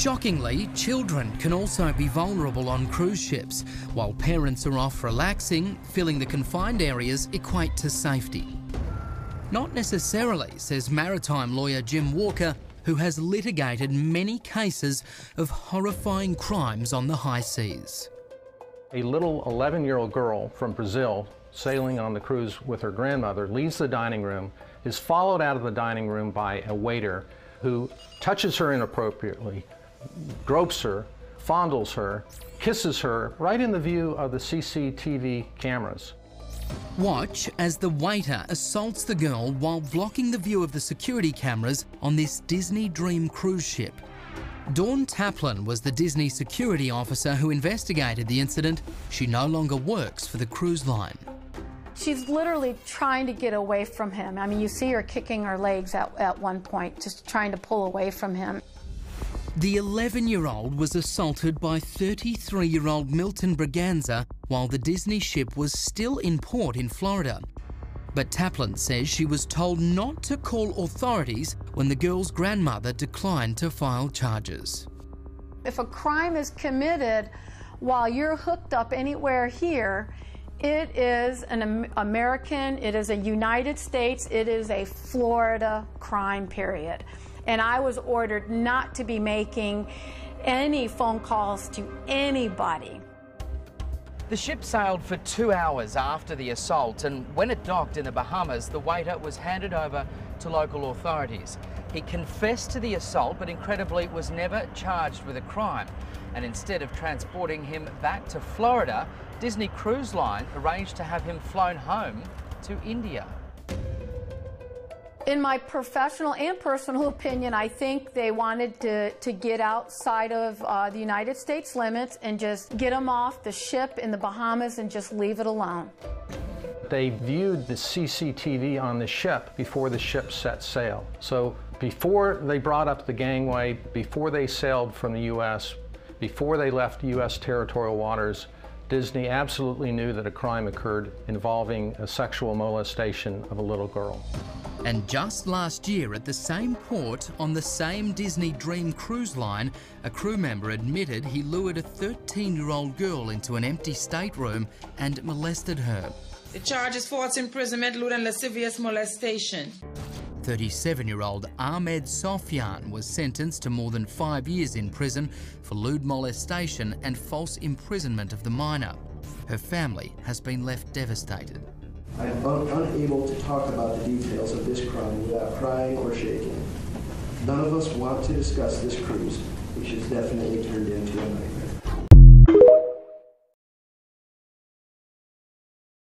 Shockingly, children can also be vulnerable on cruise ships. While parents are off relaxing, filling the confined areas equate to safety. Not necessarily, says maritime lawyer Jim Walker, who has litigated many cases of horrifying crimes on the high seas. A little 11-year-old girl from Brazil sailing on the cruise with her grandmother leaves the dining room, is followed out of the dining room by a waiter who touches her inappropriately, gropes her, fondles her, kisses her right in the view of the CCTV cameras. Watch as the waiter assaults the girl while blocking the view of the security cameras on this Disney Dream cruise ship. Dawn Taplin was the Disney security officer who investigated the incident. She no longer works for the cruise line. She's literally trying to get away from him. I mean, you see her kicking her legs at one point, just trying to pull away from him. The 11-year-old was assaulted by 33-year-old Milton Braganza while the Disney ship was still in port in Florida. But Taplin says she was told not to call authorities when the girl's grandmother declined to file charges. If a crime is committed while you're hooked up anywhere here, it is an American, it is a United States, it is a Florida crime, period. And I was ordered not to be making any phone calls to anybody. The ship sailed for 2 hours after the assault, and when it docked in the Bahamas, the waiter was handed over to local authorities. He confessed to the assault, but incredibly was never charged with a crime. And instead of transporting him back to Florida, Disney Cruise Line arranged to have him flown home to India. In my professional and personal opinion, I think they wanted to get outside of the United States limits and just get him off the ship in the Bahamas and just leave it alone. They viewed the CCTV on the ship before the ship set sail. So before they brought up the gangway, before they sailed from the U.S., before they left U.S. territorial waters, Disney absolutely knew that a crime occurred involving a sexual molestation of a little girl. And just last year at the same port on the same Disney Dream cruise line, a crew member admitted he lured a 13-year-old girl into an empty stateroom and molested her. The charge is false imprisonment, lewd and lascivious molestation. 37-year-old Ahmed Sofyan was sentenced to more than 5 years in prison for lewd molestation and false imprisonment of the minor. Her family has been left devastated. I am unable to talk about the details of this crime without crying or shaking. None of us want to discuss this cruise, which has definitely turned into a nightmare.